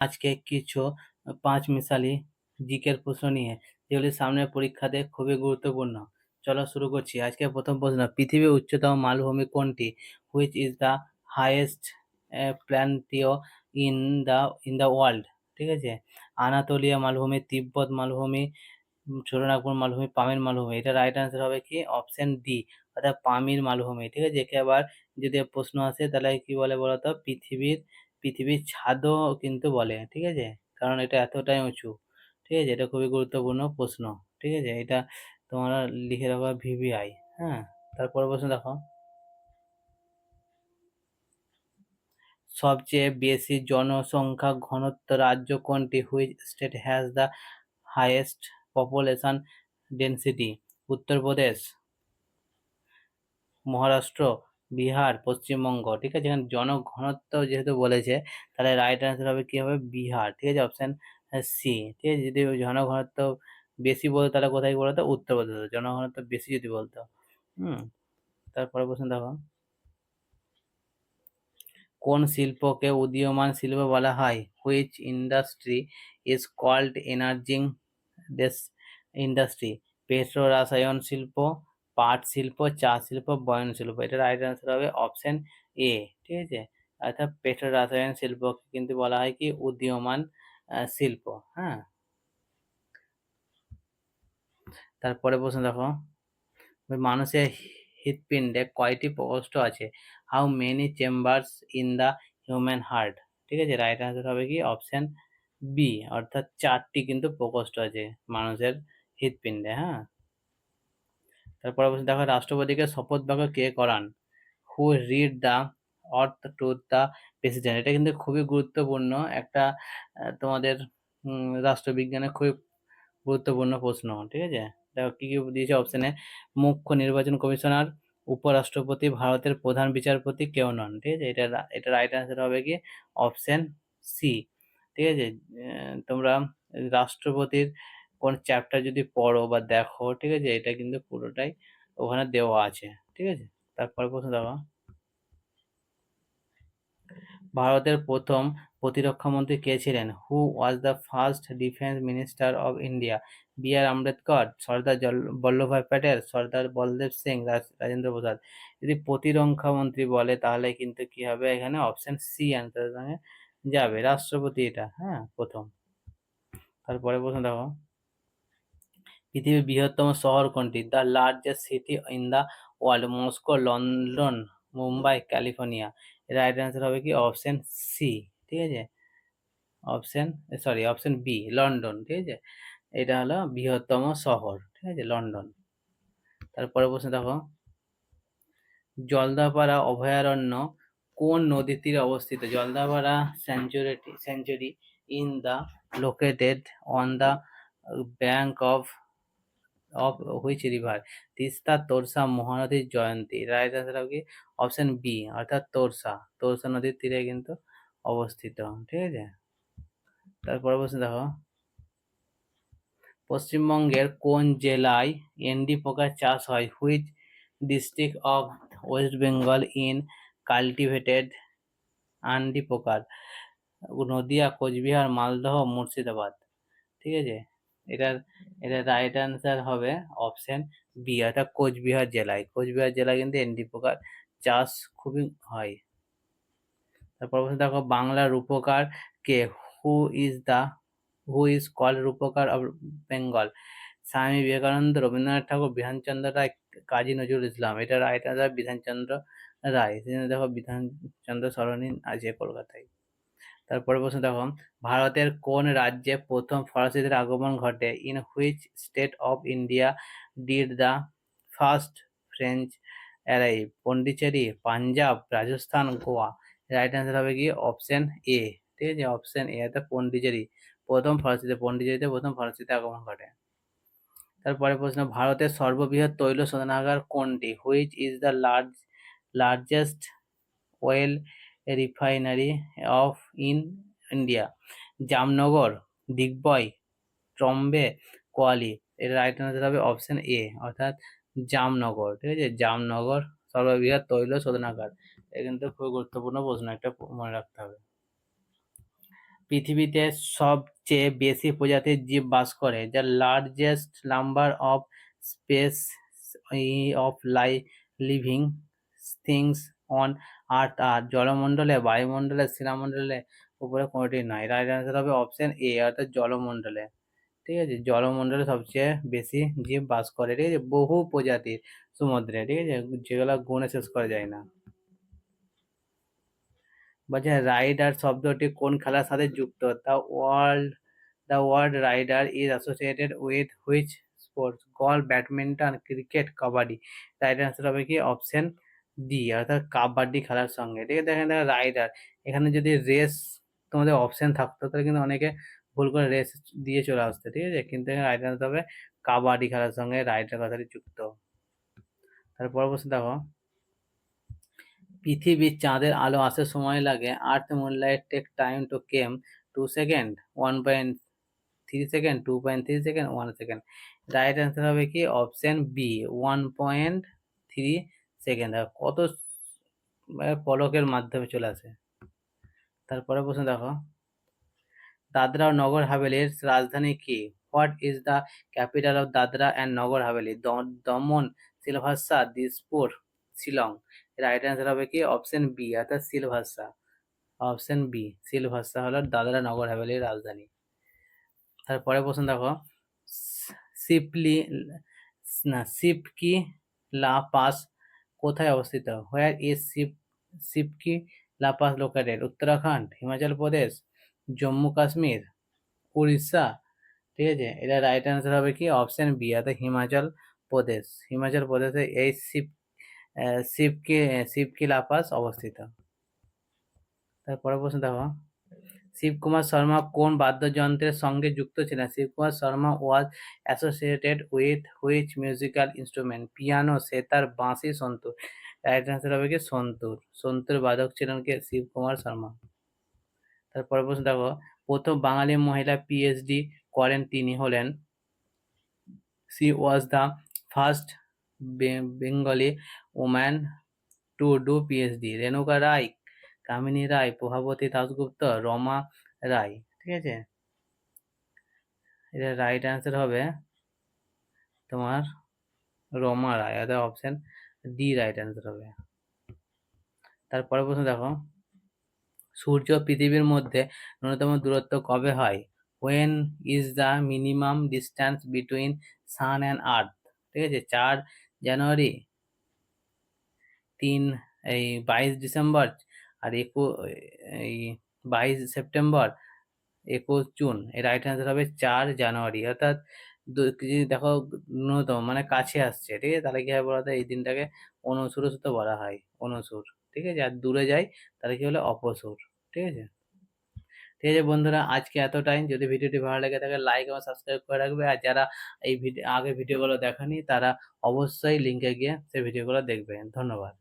আজকে কিছু পাঁচ মিসালি জিকের প্রশ্ন নিয়ে, যেগুলি সামনের পরীক্ষাতে খুবই গুরুত্বপূর্ণ। চলো শুরু করছি। আজকে প্রথম প্রশ্ন, পৃথিবীর উচ্চতম মালভূমি কোনটি? Which is the highest plateau in the world? ঠিক আছে, আনাতোলিয়া মালভূমি, তিব্বত মালভূমি, ছোটনাগপুর মালভূমি, পামির মালভূমি। এটা রাইট আনসার হবে কি অপশন ডি, অর্থাৎ পামির মালভূমি। ঠিক আছে, একে আবার যদি প্রশ্ন আসে তাহলে কি বলে বলতো, পৃথিবীর ছাদও কিন্তু বলে। ঠিক আছে, কারণ এটা এতটাই উঁচু। ঠিক আছে, এটা খুবই গুরুত্বপূর্ণ প্রশ্ন। ঠিক আছে, এটা তোমরা লিখে রাখো ভিভিআই। হ্যাঁ, তারপর প্রশ্ন দেখো, সবচেয়ে বেশি জনসংখ্যা ঘনত্ব রাজ্য কোনটি? Which state has the highest population density? Uttar Pradesh, Maharashtra, Bihar, Paschimbanga. ঠিক আছে, এখানে জনঘনত্ব যেহেতু বলেছে তাহলে রাইট আনসার হবে কি হবে বিহার। ঠিক আছে, অপশন সি। ঠিক আছে, যদি জনঘনত্ব বেশি বলতো তাহলে কোথায় বলতো, উত্তরপ্রদেশ। জনঘনত্ব বেশি যদি বলতো। তারপরে প্রশ্ন দেখো, কোন শিল্পকে উদীয়মান শিল্প বলা হয়? Which industry is called emerging industry? পেট্রো রসায়ন শিল্প, পাট শিল্প, চা শিল্প, বয়ন শিল্প। এটা রাইট আনসার হবে অপশন এ। ঠিক আছে, অর্থাৎ পেট্রো রসায়ন শিল্পকে কিন্তু বলা হয় কি উদীয়মান শিল্প। হ্যাঁ, তারপরে প্রশ্ন দেখো, মানুষের হৃৎপিণ্ডে কয়টি প্রকোষ্ঠ আছে? How many chambers in the human heart? ঠিক আছে, রাইট আনসার হবে কি অপশন বি, অর্থাৎ 4টি কিন্তু প্রকোষ্ঠ আছে মানুষের হৃৎপিণ্ডে। হ্যাঁ, তারপরে বলছে দেখো, রাষ্ট্রপতিকে শপথ বাক্য কে করান? হু রিড দ্য অর্থ টু দ্য প্রেসিডেন্ট? এটা কিন্তু খুবই গুরুত্বপূর্ণ একটা তোমাদের রাষ্ট্রবিজ্ঞানের খুবই গুরুত্বপূর্ণ প্রশ্ন। ঠিক আছে, দেখো কি কি দিয়েছে অপশনে, মুখ্য নির্বাচন কমিশনার, উপরাষ্ট্রপতি, ভারতের প্রধান বিচারপতি, কেউ নন। ঠিক আছে, এটা রাইট আনসার হবে কি অপশন সি। ঠিক আছে, তোমরা রাষ্ট্রপতির কোন চ্যাপ্টার যদি পড়ো বা দেখো, ঠিক আছে, এটা কিন্তু পুরোটাই ওখানে দেওয়া আছে। ঠিক আছে, তারপরে প্রশ্ন দেখো, ভারতের প্রথম প্রতিরক্ষা মন্ত্রী কে ছিলেন? Who was the first defence minister of India? B R Ambedkar, Sardar Vallabhbhai Patel, Sardar Baldev Singh, Rajendra Prasad? যদি প্রতিরক্ষা মন্ত্রী বলে তাহলে কিন্তু কি হবে, এখানে অপশন সি অ্যান্সার যাবে, রাষ্ট্রপতি এটা। হ্যাঁ, প্রথম। তারপরে প্রশ্ন দেখো, পৃথিবীর বৃহত্তম শহর কোনটি? The largest city in the world? Moscow, London, Mumbai, California? Right answer হবে কি অপশন সি। ঠিক আছে, অপশন বি, লন্ডন। ঠিক আছে, এটা হলো বৃহত্তম শহর। ঠিক আছে, লন্ডন। তারপরে প্রশ্ন দেখো, জলদাপাড়া অভয়ারণ্য কোন নদীর তীরে অবস্থিত? Jaldapara century in the located on the bank of which river? Teesta, Torsa, Mahanadi, Jayanti? Right answer হবে কি অপশন বি, অর্থাৎ তোরসা নদীর তীরে কিন্তু অবস্থিত। ঠিক আছে, তারপরে প্রশ্ন দেখো, পশ্চিমবঙ্গের কোন জেলায় এন্ডি পোকার চাষ হয়? Which district of West Bengal in cultivated আন্ডি পোকার? নদিয়া, কোচবিহার, মালদহ, মুর্শিদাবাদ? ঠিক আছে, এটার এটা রাইট আনসার হবে অপশন বি, অর্থাৎ কোচবিহার জেলায় কিন্তু এন্ডি পোকার চাষ খুবই হয়। তারপর দেখো, বাংলার রূপকার কে? Who is the who is called Rupkar of Bengal? Swami Vivekananda, Rabindranath ঠাকুর, বিধানচন্দ্র রায়, কাজী নজরুল ইসলাম? এটা রাইট আনসার বিধানচন্দ্র রায়। সেজন্য দেখো বিধানচন্দ্র সরণি আছে কলকাতায়। তারপরে প্রশ্ন দেখো, ভারতের কোন রাজ্যে প্রথম ফরাসিদের আগমন ঘটে? In which state of India did the first French arrive? Pondicherry, Punjab, Rajasthan, Goa? Right answer হবে কি অপশন এ। ঠিক আছে, অপশন এ, অর্থাৎ পন্ডিচেরিতে প্রথম ফরাসিদের আগমন ঘটে। তারপরে প্রশ্ন, ভারতের সর্ববৃহৎ তৈল শোধনাগার কোনটি? Which is the largest oil refinery of in India? Jamnagar, Digboi, Trombay, Koyali? এর রাইট আনসার হবে অপশন এ, অর্থাৎ জামনগর। ঠিক আছে, জামনগর সর্ববৃহৎ তৈল শোধনাগার। এটা কিন্তু খুব গুরুত্বপূর্ণ প্রশ্ন, একটা মনে রাখতে হবে। পৃথিবীতে সবচেয়ে বেশি প্রজাতির জীব বাস করে। The largest number of species of living things on earth are জলমণ্ডলে, বায়ুমণ্ডলে, শিলামণ্ডলে, উপরে কোনোটি নয়। রাইট অ্যান্সার হবে অপশন এ, অর্থাৎ জলমণ্ডলে। ঠিক আছে, জলমণ্ডলে সবচেয়ে বেশি জীব বাস করে। ঠিক আছে, বহু প্রজাতির সমুদ্রে, ঠিক আছে, যেগুলো গুণে শেষ করা যায় না। বলছে রাইডার শব্দটি কোন খেলার সাথে যুক্ত? The word rider is associated with which sports? Golf, badminton, cricket, kabaddi. Right answer হবে কি অপশন ডি, অর্থাৎ কাবাডি খেলার সঙ্গে। ঠিক আছে, দেখেন রাইডার, এখানে যদি রেস তোমাদের অপশন থাকতো তাহলে কিন্তু অনেকে ভুল করে রেস দিয়ে চলে আসতো। ঠিক আছে, কিন্তু রাইট অ্যান্সার হবে কাবাডি খেলার সঙ্গে রাইডার কথাটি যুক্ত। তারপর প্রশ্ন দেখো, পৃথিবীর চাঁদের আলো আসতে সময় লাগে earth moonlight take time to came 2 second, 1.3 second, 2.3 second, 1 second. Right answer হবে কি অপশন বি, 1.3 সেকেন্ড। কত পলকের মাধ্যমে চলে আসে। তারপরে প্রশ্ন দেখো, দাদরা ও নগর হাভেলির রাজধানী কি? What is the capital of Dadra and Nagar Haveli? Daman, Silvassa, Dispur, Shillong. Right answer হবে কি অপশন বি, অর্থাৎ সিলভাসা। অপশন বি, সিলভাসা হলো দাদরা নগর হাভেলির রাজধানী। তারপরে প্রশ্ন দেখো, সিপকি লা পাস কোথায় অবস্থিত? হোয়ার ইজ সিপকি লা পাস লোকেটেড? উত্তরাখণ্ড, হিমাচল প্রদেশ, জম্মু কাশ্মীর, উড়িষ্যা। ঠিক আছে, এটা রাইট অ্যান্সার হবে কি অপশন বি, অর্থাৎ হিমাচল প্রদেশ। হিমাচল প্রদেশে এই সিপকি লা পাস অবস্থিত। তারপরে প্রশ্ন দেখো, শিবকুমার শর্মা কোন বাদ্যযন্ত্রের সঙ্গে যুক্ত ছিলেন? Shivkumar Sharma was associated with which musical instrument? Piano, sitar, বাঁশি, সন্তুর। রাইট অ্যান্সার হবে কি সন্তুর। সন্তুর বাদক ছিলেন কে? শিবকুমার শর্মা। তারপরে প্রশ্ন দেখো, প্রথম বাঙালি মহিলা পিএইচডি করেন তিনি হলেন? She was the first Bengali woman to do PhD. Renuka রায়, কামিনী রায়, প্রভাবতী দাশগুপ্ত, রমা রায়। ঠিক আছে, এটা রাইট অ্যান্সার হবে তোমার রমা রায়, অর্থাৎ অপশন ডি রাইট অ্যান্সার হবে। তারপরে প্রশ্ন দেখো, সূর্য পৃথিবীর মধ্যে ন্যূনতম দূরত্ব কবে হয়? When is the minimum distance between sun and earth? ঠিক আছে, 4 জানুয়ারি, 22 ডিসেম্বর, আর 22 সেপ্টেম্বর, 21 জুন। এর রাইট অ্যান্সার হবে 4 জানুয়ারি, অর্থাৎ যদি দেখো ন্যূনতম মানে কাছে আসছে, ঠিক আছে, তাহলে কি হয় বলতো, এই দিনটাকে অনুসুর বলা হয়, অনুসুর। ঠিক আছে, আর দূরে যায় তাহলে কি হলো অপসুর। ঠিক আছে, ঠিক আছে বন্ধুরা, আজকে এতটাই। যদি ভিডিওটি ভালো লেগে থাকে লাইক এবং সাবস্ক্রাইব করে রাখবে, আর যারা এই আগে ভিডিওগুলো দেখেনি তারা অবশ্যই লিঙ্কে গিয়ে সেই ভিডিওগুলো দেখবে। ধন্যবাদ।